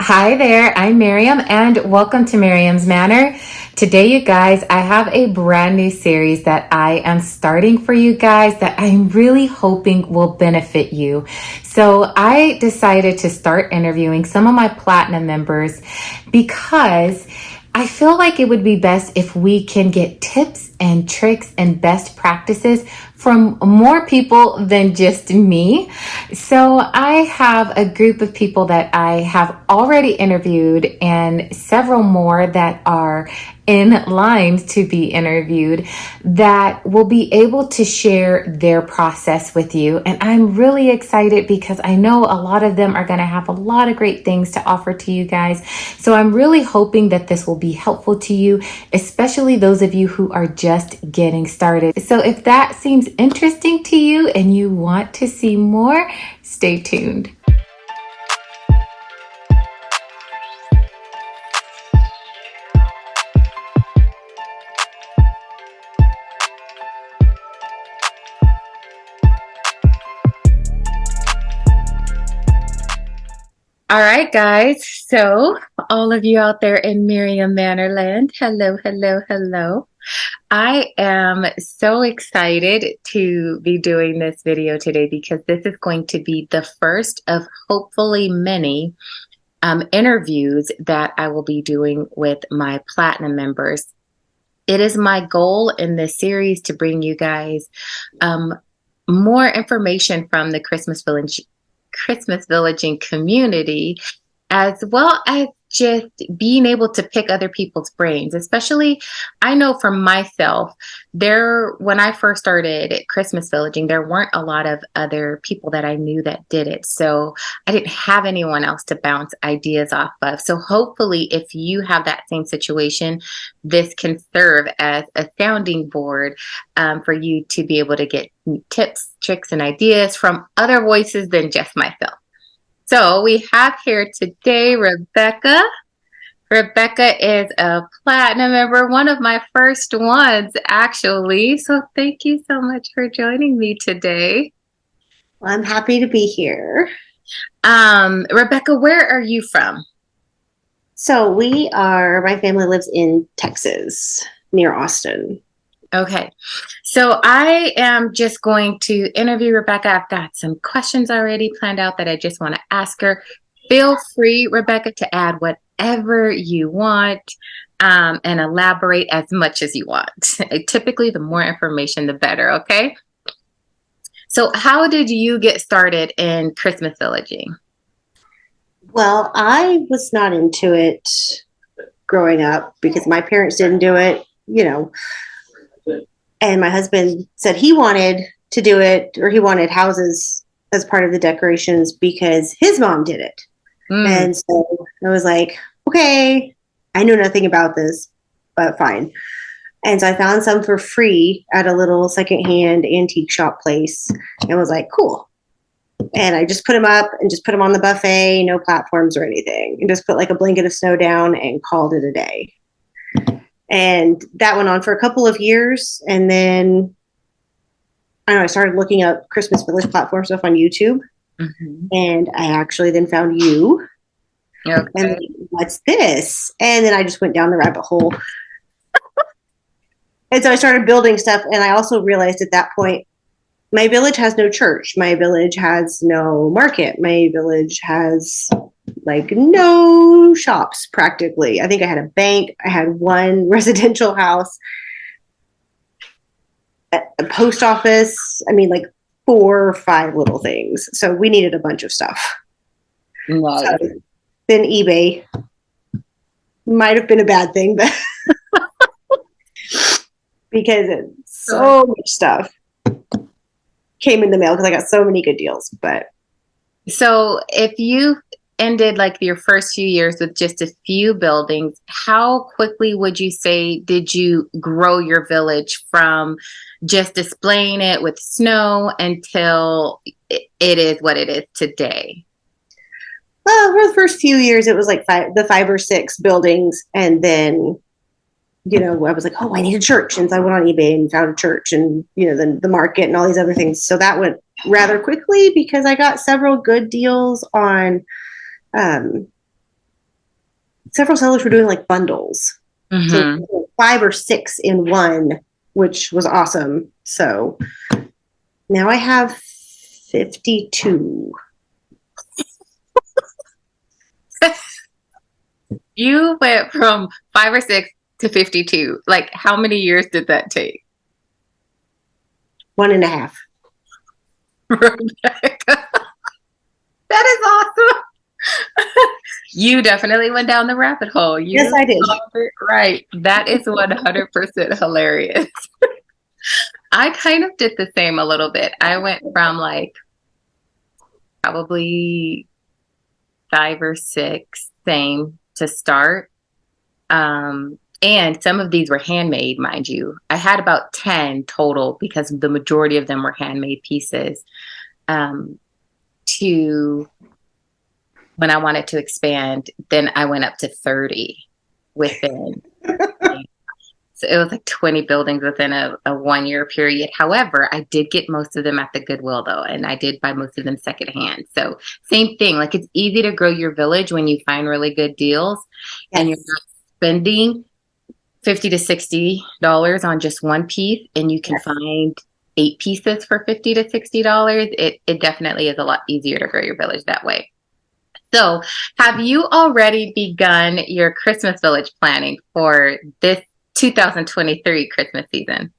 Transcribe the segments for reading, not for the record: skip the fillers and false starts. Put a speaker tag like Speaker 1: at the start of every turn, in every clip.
Speaker 1: Hi there, I'm Miriam and welcome to Miriam's Manor. Today, you guys, I have a brand new series that I am starting for you guys that I'm really hoping will benefit you. So I decided to start interviewing some of my platinum members because I feel like it would be best if we can get tips and tricks and best practices from more people than just me. So I have a group of people that I have already interviewed and several more that are in line to be interviewed that will be able to share their process with you. And I'm really excited because I know a lot of them are going to have a lot of great things to offer to you guys. So I'm really hoping that this will be helpful to you, especially those of you who are just getting started. So if that seems interesting to you and you want to see more, stay tuned. All right, guys. So all of you out there in Miriam Manorland, hello, hello, hello. I am so excited to be doing this video today because this is going to be the first of hopefully many interviews that I will be doing with my platinum members. It is my goal in this series to bring you guys more information from the Christmas villaging community, as well as just being able to pick other people's brains. Especially, I know for myself, when I first started Christmas villaging, there weren't a lot of other people that I knew that did it. So I didn't have anyone else to bounce ideas off of. So hopefully, if you have that same situation, this can serve as a sounding board for you to be able to get tips, tricks, and ideas from other voices than just myself. So we have here today Rebecca. Rebecca is a platinum member, one of my first ones, actually. So thank you so much for joining me today.
Speaker 2: Well, I'm happy to be here.
Speaker 1: Rebecca, where are you from?
Speaker 2: So my family lives in Texas, near Austin.
Speaker 1: Okay, so I am just going to interview Rebecca. I've got some questions already planned out that I just want to ask her. Feel free, Rebecca, to add whatever you want and elaborate as much as you want. Typically, the more information, the better, okay? So how did you get started in Christmas villaging?
Speaker 2: Well, I was not into it growing up because my parents didn't do it, and my husband said he wanted to do it, or he wanted houses as part of the decorations because his mom did it. And so I was like, okay, I know nothing about this, but fine. And so I found some for free at a little secondhand antique shop place and was like, cool. And I just put them up and just put them on the buffet, no platforms or anything, and just put like a blanket of snow down and called it a day. And that went on for a couple of years. And then I started looking up Christmas village platform stuff on YouTube. Mm-hmm. And I actually then found you.
Speaker 1: Okay.
Speaker 2: And like, what's this? And then I just went down the rabbit hole. And so I started building stuff. And I also realized at that point, my village has no church. My village has no market. My village has like no shops practically. I think I had a bank. I had one residential house, a post office. I mean, like 4 or 5 little things. So we needed a bunch of stuff.
Speaker 1: Nice.
Speaker 2: So then eBay might have been a bad thing, but because so much stuff came in the mail because I got so many good deals. But
Speaker 1: so if you ended like your first few years with just a few buildings, how quickly would you say did you grow your village from just displaying it with snow until it is what it is today?
Speaker 2: Well, for the first few years, it was like 5 or 6 buildings. And then, I was like, oh, I need a church. And so I went on eBay and found a church and, then the market and all these other things. So that went rather quickly because I got several good deals on several sellers were doing like bundles. So
Speaker 1: Mm-hmm.
Speaker 2: 5 or 6 in one, which was awesome. So now I have 52.
Speaker 1: You went from 5 or 6 to 52. Like, how many years did that take?
Speaker 2: 1.5.
Speaker 1: Rebecca? That is awesome. You definitely went down the rabbit hole.
Speaker 2: Yes,
Speaker 1: You
Speaker 2: I did.
Speaker 1: called it right. That is 100% hilarious. I kind of did the same a little bit. I went from like probably 5 or 6, same to start. And some of these were handmade, mind you. I had about 10 total because the majority of them were handmade pieces. Um, to when I wanted to expand, then I went up to 30 within. So it was like 20 buildings within a 1 year period. However, I did get most of them at the Goodwill though, and I did buy most of them secondhand. So same thing, like it's easy to grow your village when you find really good deals and you're
Speaker 2: Yes.
Speaker 1: not spending $50 to $60 on just one piece, and you can
Speaker 2: Yes.
Speaker 1: find 8 pieces for $50 to $60. It definitely is a lot easier to grow your village that way. So, have you already begun your Christmas village planning for this 2023 Christmas season?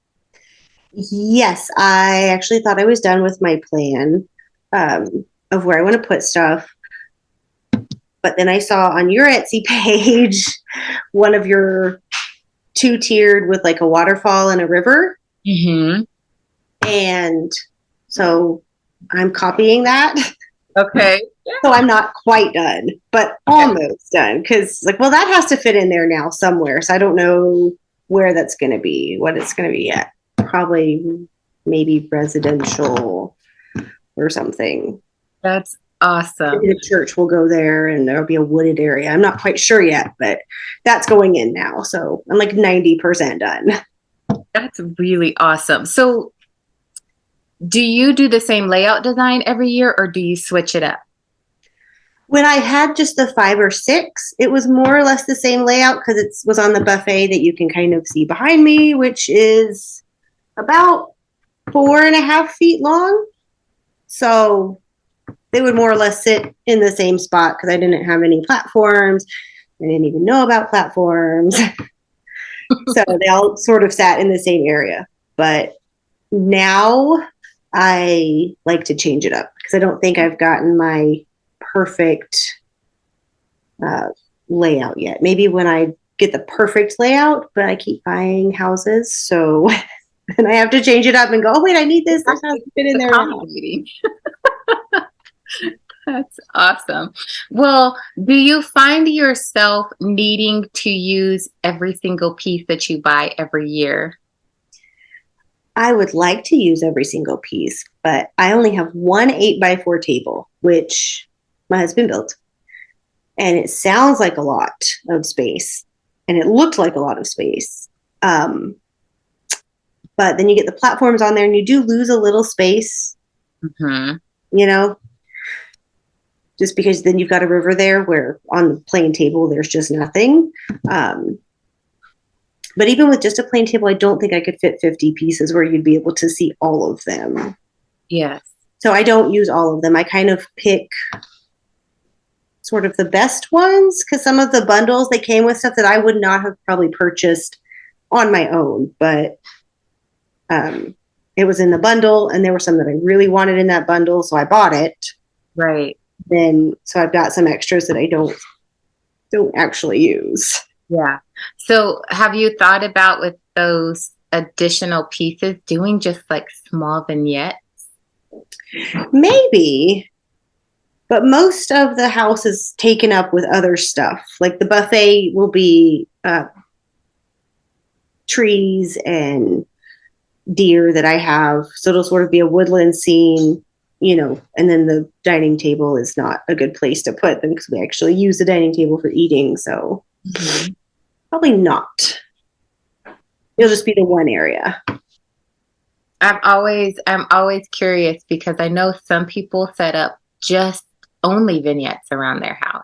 Speaker 2: Yes, I actually thought I was done with my plan of where I want to put stuff. But then I saw on your Etsy page one of your two-tiered with like a waterfall and a river.
Speaker 1: Mm-hmm.
Speaker 2: And so I'm copying that.
Speaker 1: Okay.
Speaker 2: So I'm not quite done, but
Speaker 1: Okay.
Speaker 2: almost done. Because, like, well, that has to fit in there now somewhere. So I don't know where that's going to be, what it's going to be yet. Probably maybe residential or something.
Speaker 1: That's awesome.
Speaker 2: Maybe the church will go there and there'll be a wooded area. I'm not quite sure yet, but that's going in now. So I'm like 90% done.
Speaker 1: That's really awesome. So, do you do the same layout design every year or do you switch it up?
Speaker 2: When I had just the 5 or 6, it was more or less the same layout because it was on the buffet that you can kind of see behind me, which is about 4.5 feet long. So they would more or less sit in the same spot because I didn't have any platforms. I didn't even know about platforms. So they all sort of sat in the same area. But now I like to change it up because I don't think I've gotten my perfect uh, layout yet. Maybe when I get the perfect layout, but I keep buying houses. So and I have to change it up and go, oh, wait, I need this. This has to fit in there now.
Speaker 1: Accommodating. That's awesome. Well, do you find yourself needing to use every single piece that you buy every year?
Speaker 2: I would like to use every single piece, but I only have one 8x4 table, which my husband built. And it sounds like a lot of space. And it looked like a lot of space. But then you get the platforms on there and you do lose a little space,
Speaker 1: Mm-hmm.
Speaker 2: you know, just because then you've got a river there where on the plain table there's just nothing. But even with just a plain table, I don't think I could fit 50 pieces where you'd be able to see all of them.
Speaker 1: Yes.
Speaker 2: So I don't use all of them. I kind of pick sort of the best ones because some of the bundles, they came with stuff that I would not have probably purchased on my own, but it was in the bundle and there were some that I really wanted in that bundle, so I bought it.
Speaker 1: Right.
Speaker 2: Then so I've got some extras that I don't actually use.
Speaker 1: Yeah. So have you thought about with those additional pieces doing just like small vignettes?
Speaker 2: Maybe, but most of the house is taken up with other stuff. Like the buffet will be trees and deer that I have. So it'll sort of be a woodland scene, and then the dining table is not a good place to put them because we actually use the dining table for eating. So probably not. It'll just be the one area.
Speaker 1: I'm always curious because I know some people set up just only vignettes around their house.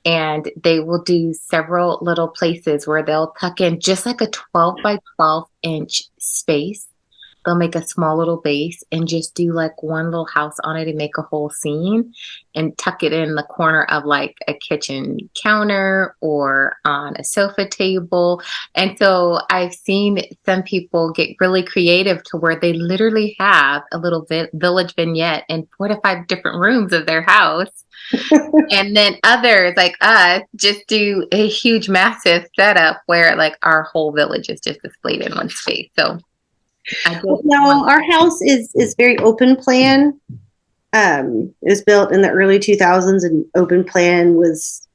Speaker 1: and they will do several little places where they'll tuck in just like a 12 by 12-inch space. They'll make a small little base and just do like one little house on it and make a whole scene and tuck it in the corner of like a kitchen counter or on a sofa table. And so I've seen some people get really creative to where they literally have a little village vignette in 4 to 5 different rooms of their house. And then others like us just do a huge, massive setup where like our whole village is just displayed in one space. So I just
Speaker 2: No, our house is very open plan. It was built in the early 2000s, and open plan was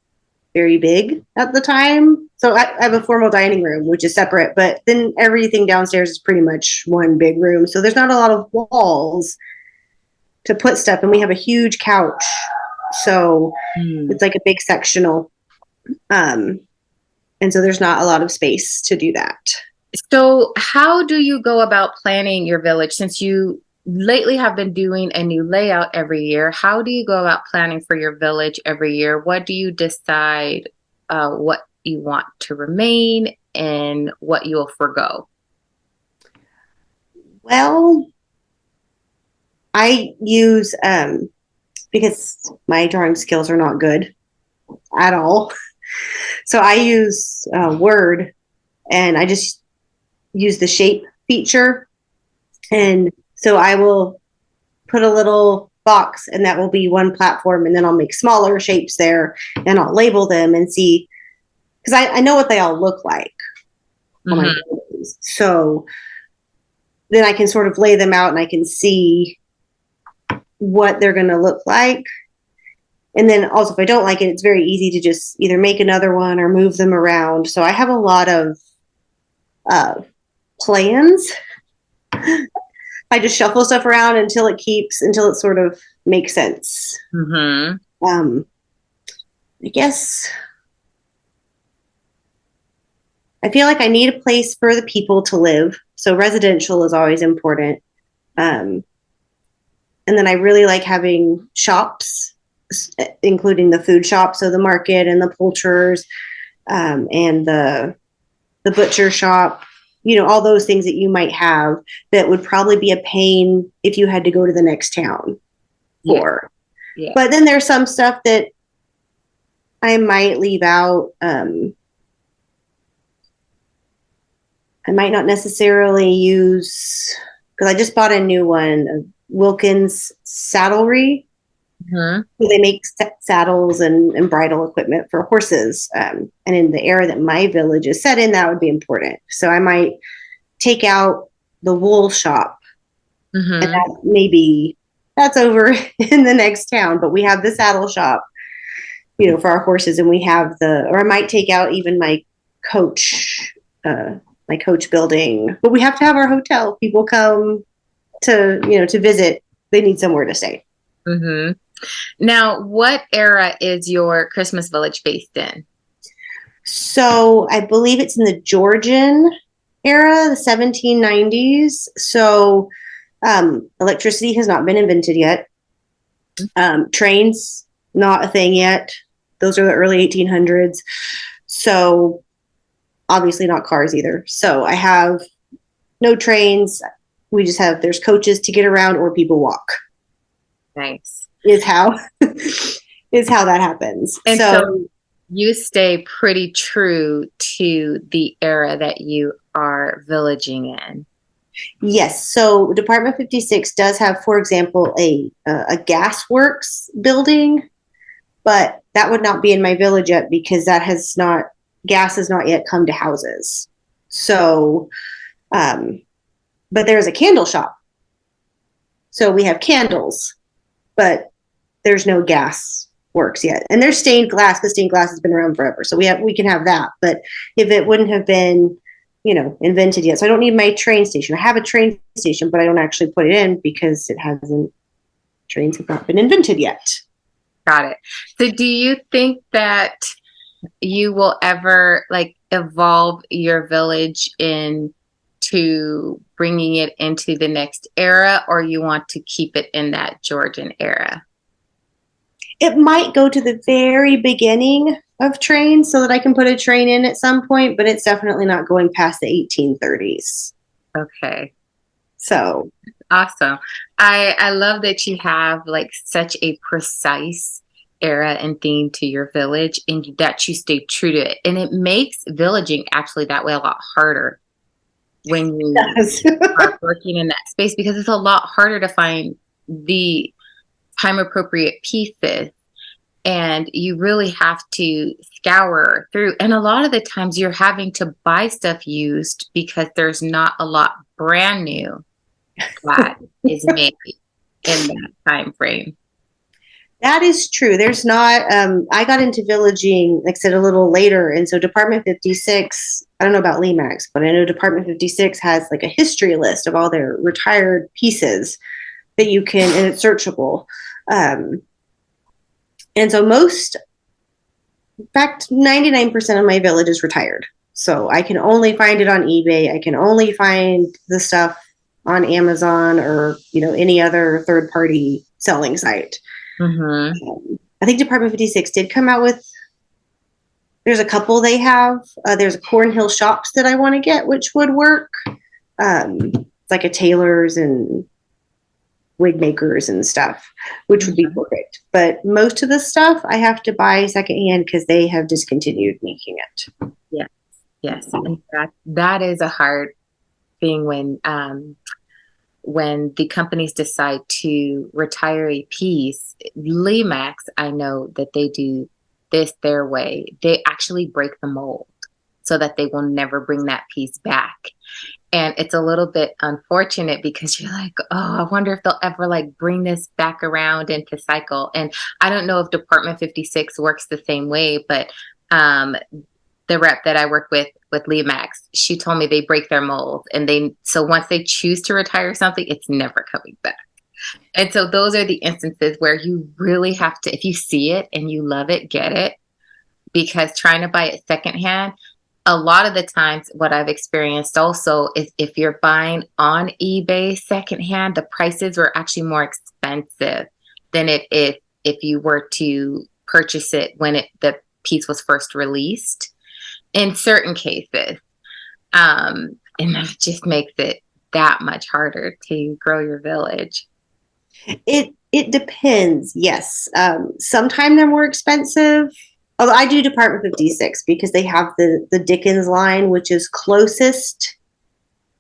Speaker 2: very big at the time. So I have a formal dining room, which is separate, but then everything downstairs is pretty much one big room. So there's not a lot of walls to put stuff, and we have a huge couch. So it's like a big sectional. And so there's not a lot of space to do that.
Speaker 1: So, how do you go about planning your village since you lately have been doing a new layout every year? How do you go about planning for your village every year? What do you decide what you want to remain and what you'll forgo?
Speaker 2: Well, I use because my drawing skills are not good at all. So I use Word, and I just use the shape feature. And so I will put a little box, and that will be one platform. And then I'll make smaller shapes there, and I'll label them and see, because I know what they all look like on my photos. So then I can sort of lay them out, and I can see what they're going to look like. And then also, if I don't like it, it's very easy to just either make another one or move them around. So I have a lot of plans. I just shuffle stuff around until it sort of makes sense. I guess I feel like I need a place for the people to live. So residential is always important. And then I really like having shops, including the food shop. So the market and the poulterers, and the butcher shop, all those things that you might have that would probably be a pain if you had to go to the next town for. Yeah. But then there's some stuff that I might leave out. I might not necessarily use, because I just bought a new one, Wilkins Saddlery. They make saddles and bridle equipment for horses. And in the era that my village is set in, that would be important. So I might take out the wool shop. And that's over in the next town. But we have the saddle shop, for our horses. And we have or I might take out even my coach building. But we have to have our hotel. People come to visit. They need somewhere to stay.
Speaker 1: Now, what era is your Christmas village based in?
Speaker 2: So I believe it's in the Georgian era, the 1790s. So electricity has not been invented yet. Trains, not a thing yet. Those are the early 1800s. So obviously not cars either. So I have no trains. We just there's coaches to get around, or people walk.
Speaker 1: Nice.
Speaker 2: Is how that happens.
Speaker 1: And so you stay pretty true to the era that you are villaging in.
Speaker 2: Yes. So Department 56 does have, for example, a gasworks building, but that would not be in my village yet because gas has not yet come to houses. So, but there's a candle shop. So we have candles, but there's no gas works yet. And there's stained glass, because stained glass has been around forever. So we can have that. But if it wouldn't have been, invented yet. So I don't need my train station. I have a train station, but I don't actually put it in because trains have not been invented yet.
Speaker 1: Got it. So do you think that you will ever evolve your village into bringing it into the next era, or you want to keep it in that Georgian era?
Speaker 2: It might go to the very beginning of trains so that I can put a train in at some point, but it's definitely not going past the 1830s.
Speaker 1: Okay.
Speaker 2: So
Speaker 1: Awesome. I love that you have like such a precise era and theme to your village and that you stay true to it. And it makes villaging actually that way a lot harder when you
Speaker 2: yes.
Speaker 1: are working in that space because it's a lot harder to find the time appropriate pieces and you really have to scour through. And a lot of the times you're having to buy stuff used because there's not a lot brand new that is made in that time frame.
Speaker 2: That is true. There's not, I got into villaging, like I said, a little later. And so Department 56, I don't know about Lemax, but I know Department 56 has like a history list of all their retired pieces that you can, and it's searchable. And so in fact, 99% of my village is retired. So I can only find it on eBay. I can only find the stuff on Amazon or, any other third party selling site. I think Department 56 did come out with, there's a couple they have. There's a Cornhill Shops that I want to get, which would work. It's like a tailor's and wig makers and stuff, which would be perfect. But most of the stuff I have to buy secondhand because they have discontinued making it.
Speaker 1: Yes, yes. And that is a hard thing when the companies decide to retire a piece. Lemax, I know that they do this their way. They actually break the mold so that they will never bring that piece back. And it's a little bit unfortunate because you're like, oh, I wonder if they'll ever like bring this back around into cycle. And I don't know if Department 56 works the same way, but the rep that I work with Lemax, she told me they break their mold so once they choose to retire something, it's never coming back. And so those are the instances where you really have to, if you see it and you love it, get it. Because trying to buy it secondhand, a lot of the times what I've experienced also is if you're buying on eBay secondhand, the prices are actually more expensive than it is if you were to purchase it when the piece was first released in certain cases. And that just makes it that much harder to grow your village.
Speaker 2: It depends. Yes. Sometimes they're more expensive. Although I do Department 56 because they have the Dickens line, which is closest.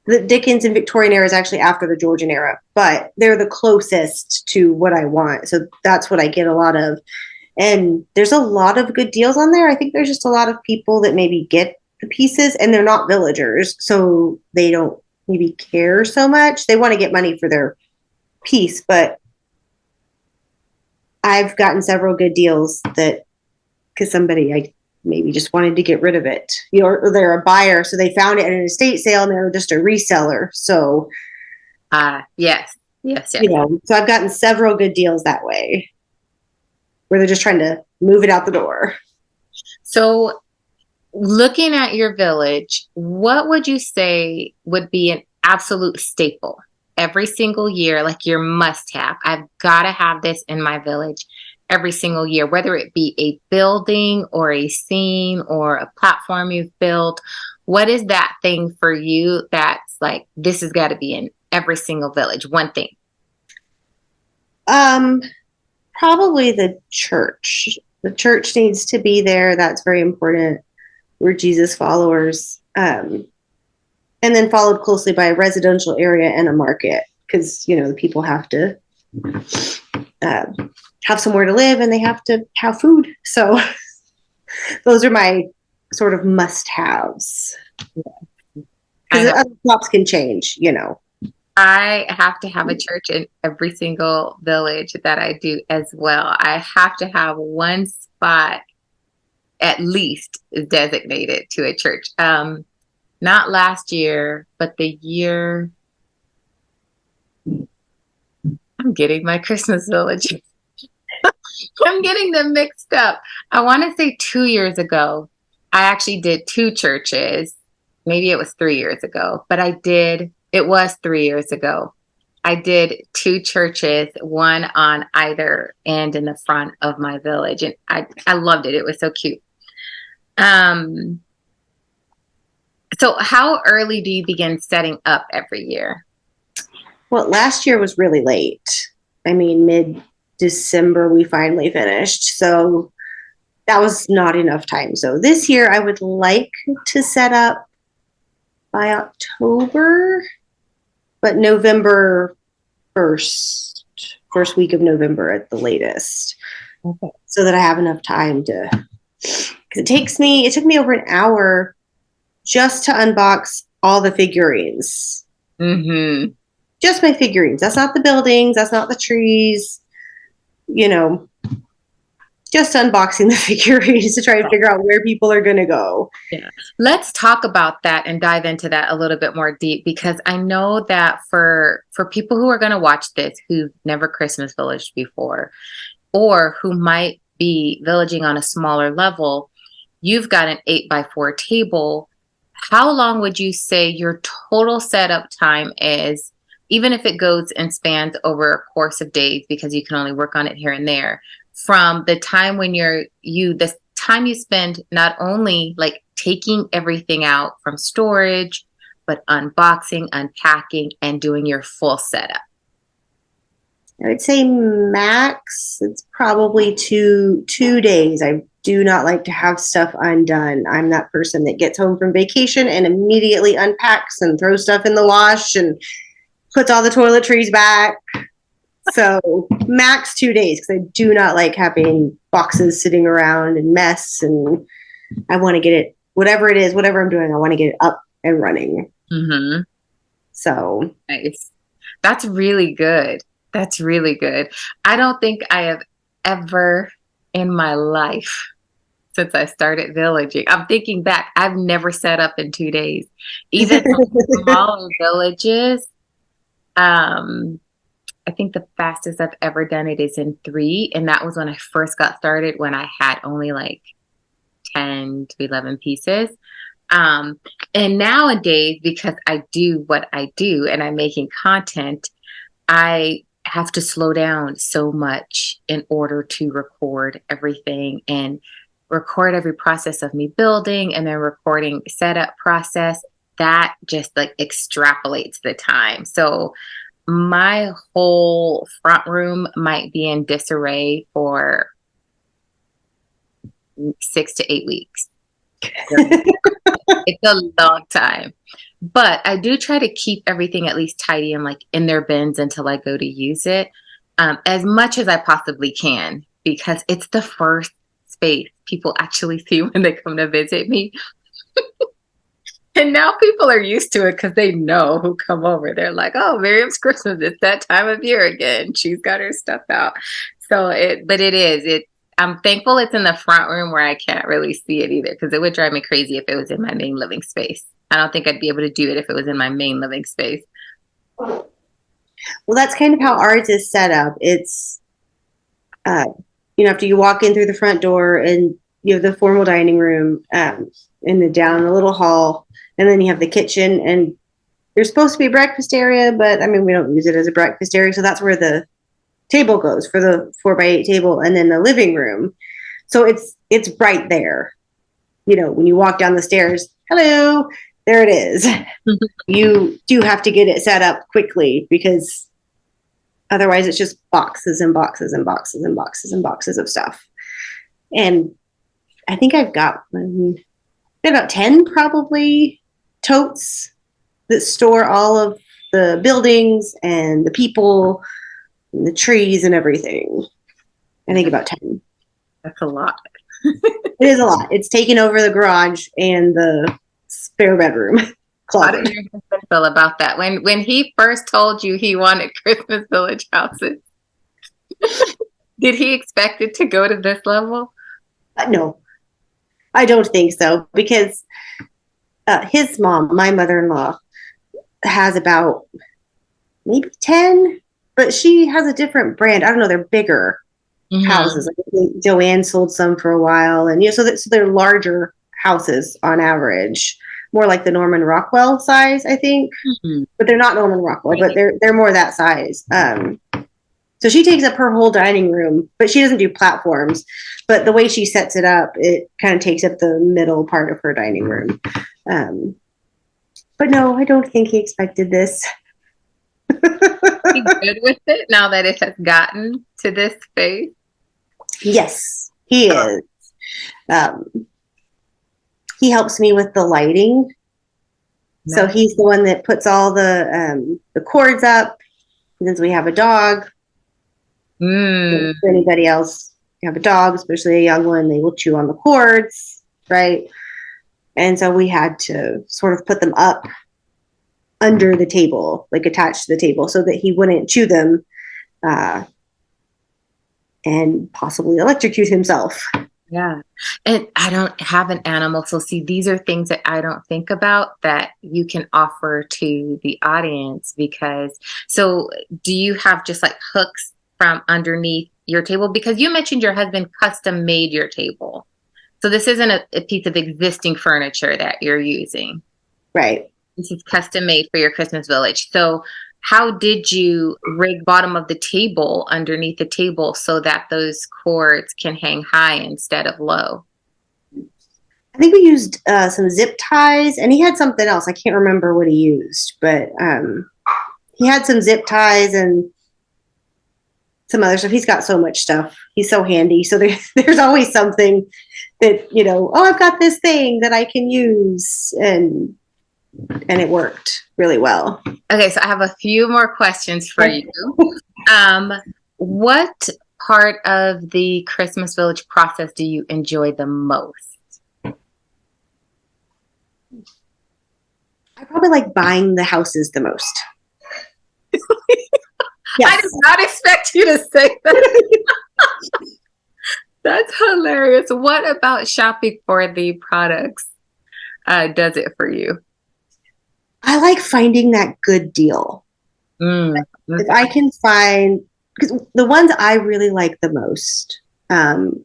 Speaker 2: The Dickens and Victorian era is actually after the Georgian era, but they're the closest to what I want. So that's what I get a lot of. And there's a lot of good deals on there. I think there's just a lot of people that maybe get the pieces and they're not villagers. So they don't maybe care so much. They want to get money for their piece, but I've gotten several good deals that because somebody I maybe just wanted to get rid of it, or they're a buyer, so they found it at an estate sale and they're just a reseller. So,
Speaker 1: yes. So
Speaker 2: I've gotten several good deals that way, where they're just trying to move it out the door.
Speaker 1: So, looking at your village, what would you say would be an absolute staple every single year, like your must have? I've got to have this in my village every single year, whether it be a building or a scene or a platform you've built. What is that thing for you that's like, this has got to be in every single village? One thing.
Speaker 2: Probably the church. The church needs to be there. That's very important. We're Jesus followers. And then followed closely by a residential area and a market because, the people have to have somewhere to live and they have to have food. So those are my sort of must-haves. Because other crops can change,
Speaker 1: I have to have a church in every single village that I do as well. I have to have one spot at least designated to a church. Not last year, but the year I'm getting my Christmas village. I'm getting them mixed up. I want to say 2 years ago, I actually did two churches. Maybe it was 3 years ago, but it was 3 years ago. I did two churches, one on either end in the front of my village, and I loved it. It was so cute. Um, so how early do you begin setting up every year?
Speaker 2: Well, last year was really late. I mean, mid-December we finally finished. So that was not enough time. So this year I would like to set up by October, but November 1st, first week of November at the latest.
Speaker 1: Okay.
Speaker 2: So that I have enough time to, because it took me over an hour just to unbox all the figurines.
Speaker 1: Mm-hmm.
Speaker 2: Just my figurines. That's not the buildings. That's not the trees. You know, just unboxing the figurines to try and figure out where people are going to go.
Speaker 1: Yeah. Let's talk about that and dive into that a little bit more deep, because I know that for people who are going to watch this who've never Christmas villaged before, or who might be villaging on a smaller level, you've got an 8x4 table. How long would you say your total setup time is, even if it goes and spans over a course of days, because you can only work on it here and there, from the time when the time you spend not only like taking everything out from storage, but unboxing, unpacking, and doing your full setup?
Speaker 2: I would say max, it's probably two days. I do not like to have stuff undone. I'm that person that gets home from vacation and immediately unpacks and throws stuff in the wash and puts all the toiletries back. So max 2 days, because I do not like having boxes sitting around and mess. And I want to get it, whatever it is, whatever I'm doing, I want to get it up and running.
Speaker 1: Mm-hmm.
Speaker 2: So
Speaker 1: nice. That's really good. That's really good. I don't think I have ever in my life, since I started villaging, I'm thinking back, I've never set up in 2 days. Even smaller villages, I think the fastest I've ever done it is in 3. And that was when I first got started, when I had only like 10 to 11 pieces. And nowadays, because I do what I do and I'm making content, I have to slow down so much in order to record everything and record every process of me building, and then recording setup process. That just like extrapolates the time. So my whole front room might be in disarray for 6 to 8 weeks. It's a long time. But I do try to keep everything at least tidy and like in their bins until I go to use it, as much as I possibly can, because it's the first space people actually see when they come to visit me. And now people are used to it because they know who come over. They're like, oh, Miriam's Christmas. It's that time of year again. She's got her stuff out. So I'm thankful it's in the front room where I can't really see it either, because it would drive me crazy if it was in my main living space. I don't think I'd be able to do it if it was in my main living space.
Speaker 2: well, that's kind of how ours is set up. It's, after you walk in through the front door and you have the formal dining room, down the little hall, and then you have the kitchen, and there's supposed to be a breakfast area, but I mean, we don't use it as a breakfast area. So that's where the table goes for the 4x8 table, and then the living room. So it's right there. When you walk down the stairs, hello, there it is. You do have to get it set up quickly, because otherwise it's just boxes and boxes and boxes and boxes and boxes of stuff. And I think I've got about 10 probably totes that store all of the buildings and the people and the trees and everything. I think about 10.
Speaker 1: That's a lot.
Speaker 2: It is a lot. It's taken over the garage and the spare bedroom closet.
Speaker 1: How did your husband feel about that? When he first told you he wanted Christmas village houses, did he expect it to go to this level?
Speaker 2: No, I don't think so, because his mom, my mother-in-law, has about maybe 10, but she has a different brand. I don't know. They're bigger houses. Like Joanne sold some for a while, and so they're larger houses on average, more like the Norman Rockwell size, I think.
Speaker 1: Mm-hmm.
Speaker 2: But they're not Norman Rockwell, but they're more that size. So she takes up her whole dining room, but she doesn't do platforms. But the way she sets it up, it kind of takes up the middle part of her dining room. But no, I don't think he expected this.
Speaker 1: Be good with it now that it has gotten to this phase?
Speaker 2: Yes, he is. Um, he helps me with the lighting. Nice. So he's the one that puts all the cords up. Since we have a dog, for anybody else, you have a dog, especially a young one, they will chew on the cords, right? And so we had to sort of put them up under the table, like attached to the table, so that he wouldn't chew them and possibly electrocute himself.
Speaker 1: Yeah. And I don't have an animal. So see, these are things that I don't think about that you can offer to the audience because, so do you have just like hooks from underneath your table? Because you mentioned your husband custom made your table. So this isn't a piece of existing furniture that you're using.
Speaker 2: Right.
Speaker 1: This is custom made for your Christmas village. So how did you rig bottom of the table underneath the table so that those cords can hang high instead of low?
Speaker 2: I think we used some zip ties, and he had something else. I can't remember what he used, but he had some zip ties and some other stuff. He's got so much stuff. He's so handy. So there's always something that, oh, I've got this thing that I can use, and it worked really well.
Speaker 1: Okay, so I have a few more questions for you. What part of the Christmas Village process do you enjoy the most?
Speaker 2: I probably like buying the houses the most.
Speaker 1: Yes. I did not expect you to say that. That's hilarious. What about shopping for the products does it for you?
Speaker 2: I like finding that good deal. If I can find, because the ones I really like the most, and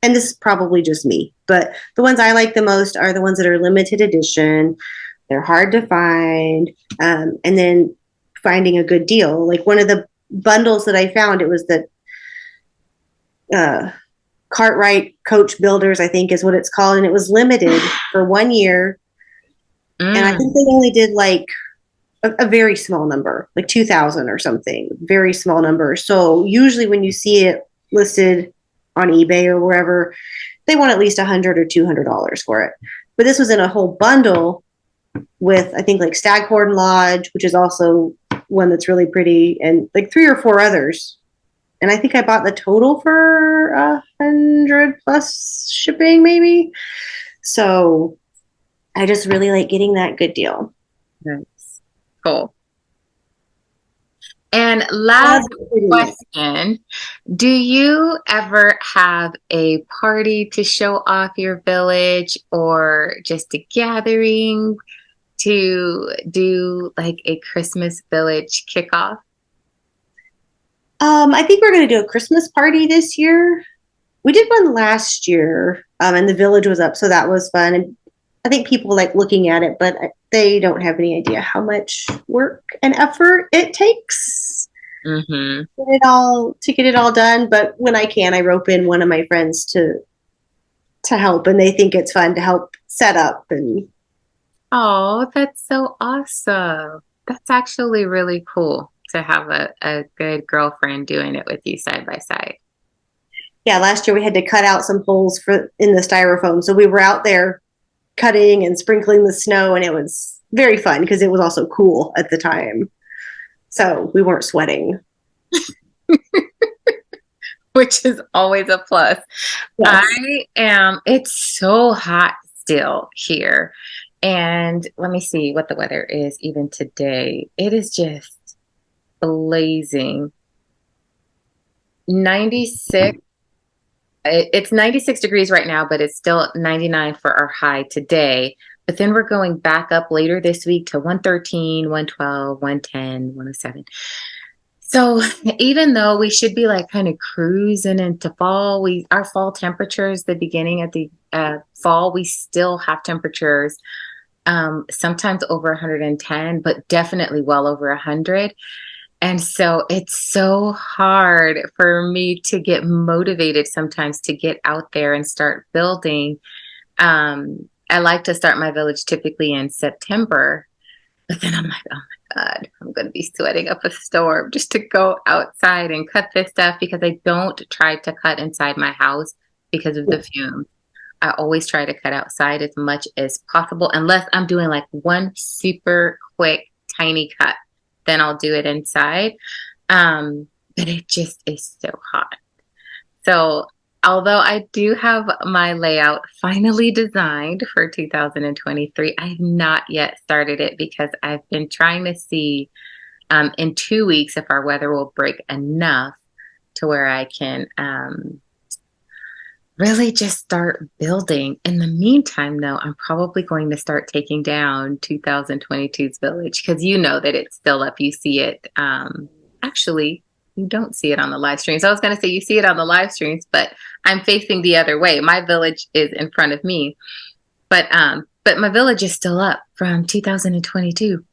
Speaker 2: this is probably just me, but the ones I like the most are the ones that are limited edition. They're hard to find. And then finding a good deal. Like one of the bundles that I found, it was the Cartwright Coach Builders, I think is what it's called. And it was limited for 1 year. And I think they only did like a very small number, like 2,000 or something, very small number. So usually when you see it listed on eBay or wherever, they want at least $100 or $200 for it. But this was in a whole bundle with, I think, like Staghorn Lodge, which is also one that's really pretty, and like 3 or 4 others. And I think I bought the total for $100 plus shipping, maybe. So I just really like getting that good deal.
Speaker 1: Nice. Cool. And last question, do you ever have a party to show off your village or just a gathering to do like a Christmas village kickoff?
Speaker 2: I think we're going to do a Christmas party this year. We did one last year, and the village was up, so that was fun. And I think people like looking at it, but they don't have any idea how much work and effort it takes to get it all done. But when I can, I rope in one of my friends to help, and they think it's fun to help set up. And
Speaker 1: oh, that's so awesome! That's actually really cool to have a good girlfriend doing it with you side by side.
Speaker 2: Yeah, last year we had to cut out some holes in the styrofoam, so we were out there cutting and sprinkling the snow, and it was very fun because it was also cool at the time. So we weren't sweating.
Speaker 1: Which is always a plus. Yes. It's so hot still here. And let me see what the weather is even today. It is just blazing. 96. It's 96 degrees right now, but it's still 99 for our high today. But then we're going back up later this week to 113, 112, 110, 107. So even though we should be like kind of cruising into fall, our fall temperatures, the beginning of the fall, we still have temperatures sometimes over 110, but definitely well over 100. And so it's so hard for me to get motivated sometimes to get out there and start building. I like to start my village typically in September, but then I'm like, oh my God, I'm going to be sweating up a storm just to go outside and cut this stuff because I don't try to cut inside my house because of the fumes. I always try to cut outside as much as possible, unless I'm doing like one super quick, tiny cut. Then I'll do it inside. But it just is so hot. So, although I do have my layout finally designed for 2023, I have not yet started it because I've been trying to see in 2 weeks if our weather will break enough to where I can really just start building. In the meantime, though, I'm probably going to start taking down 2022's village because you know that it's still up. You see it. Actually, you don't see it on the live streams. I was going to say you see it on the live streams, but I'm facing the other way. My village is in front of me, but my village is still up from 2022.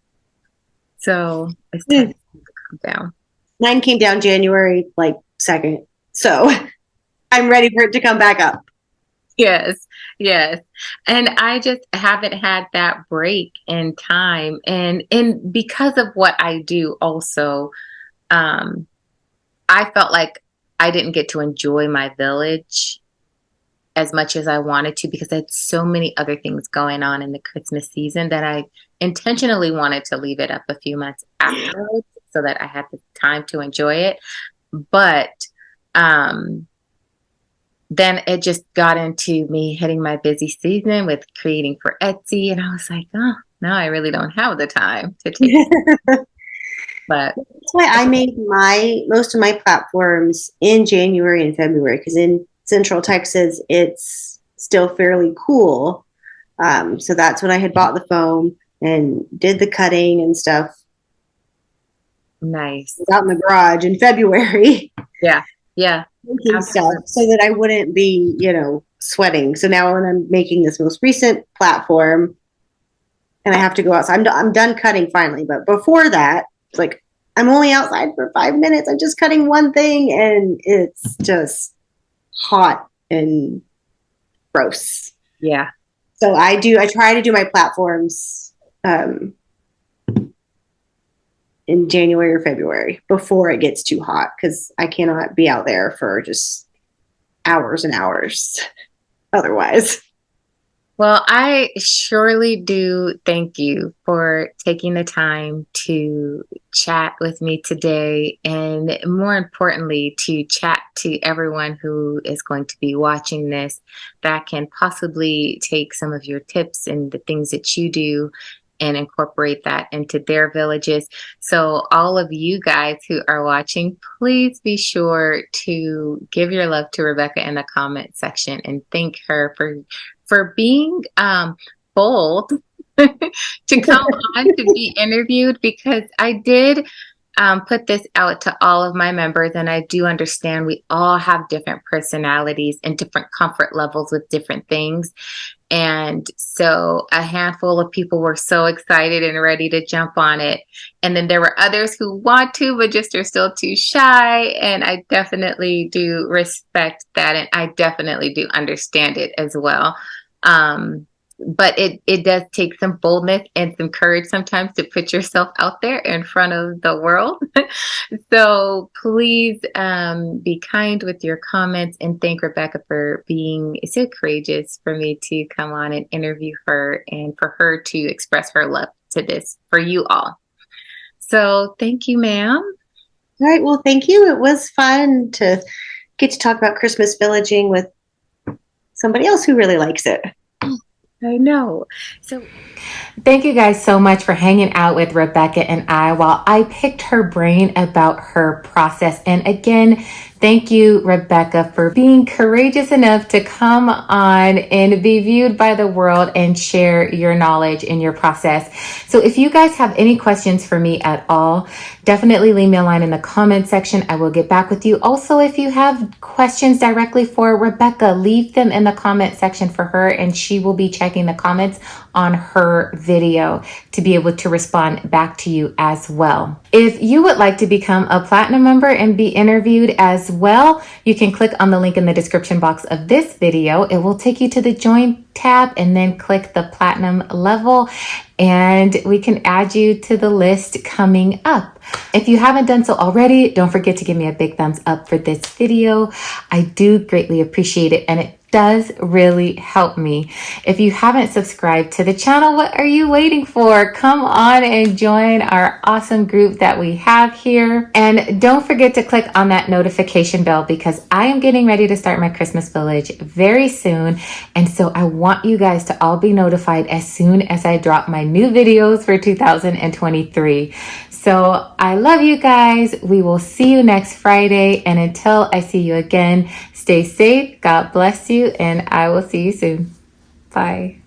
Speaker 1: So it's time to come down.
Speaker 2: Mine came down January like 2nd. So I'm ready for it to come back up.
Speaker 1: Yes, yes. And I just haven't had that break in time. And because of what I do also, I felt like I didn't get to enjoy my village as much as I wanted to because I had so many other things going on in the Christmas season that I intentionally wanted to leave it up a few months afterwards so that I had the time to enjoy it. But then it just got into me hitting my busy season with creating for Etsy. And I was like, oh, now I really don't have the time to take it. But
Speaker 2: that's why I made most of my platforms in January and February, because in Central Texas, it's still fairly cool. So that's when I had bought the foam and did the cutting and stuff.
Speaker 1: Nice.
Speaker 2: Out in the garage in February.
Speaker 1: Yeah. Yeah.
Speaker 2: Stuff so that I wouldn't be, sweating. So now when I'm making this most recent platform and I have to go outside, I'm done cutting finally. But before that, it's like I'm only outside for 5 minutes. I'm just cutting one thing and it's just hot and gross.
Speaker 1: Yeah.
Speaker 2: So I try to do my platforms in January or February before it gets too hot because I cannot be out there for just hours and hours otherwise.
Speaker 1: Well, I surely do thank you for taking the time to chat with me today, and more importantly, to chat to everyone who is going to be watching this that can possibly take some of your tips and the things that you do and incorporate that into their villages. So all of you guys who are watching, please be sure to give your love to Rebecca in the comment section and thank her for being bold to come on to be interviewed, because I did put this out to all of my members, and I do understand we all have different personalities and different comfort levels with different things. And so a handful of people were so excited and ready to jump on it. And then there were others who want to, but just are still too shy. And I definitely do respect that. And I definitely do understand it as well. But it does take some boldness and some courage sometimes to put yourself out there in front of the world. So please be kind with your comments, and thank Rebecca for being so courageous for me to come on and interview her and for her to express her love to this for you all. So thank you, ma'am.
Speaker 2: All right. Well, thank you. It was fun to get to talk about Christmas villaging with somebody else who really likes it.
Speaker 1: I know. So thank you guys so much for hanging out with Rebecca and I while I picked her brain about her process. And again, Thank you, Rebecca, for being courageous enough to come on and be viewed by the world and share your knowledge in your process. So if you guys have any questions for me at all, definitely leave me a line in the comment section. I will get back with you. Also, if you have questions directly for Rebecca, leave them in the comment section for her, and she will be checking the comments on her video to be able to respond back to you as well. If you would like to become a platinum member and be interviewed as well, you can click on the link in the description box of this video. It will take you to the join tab and then click the platinum level, and we can add you to the list coming up. If you haven't done so already, don't forget to give me a big thumbs up for this video. I do greatly appreciate it, and it does really help me. If you haven't subscribed to the channel, what are you waiting for? Come on and join our awesome group that we have here. And don't forget to click on that notification bell, because I am getting ready to start my Christmas village very soon. And so I want you guys to all be notified as soon as I drop my new videos for 2023. So I love you guys. We will see you next Friday. And until I see you again, stay safe. God bless you. And I will see you soon. Bye.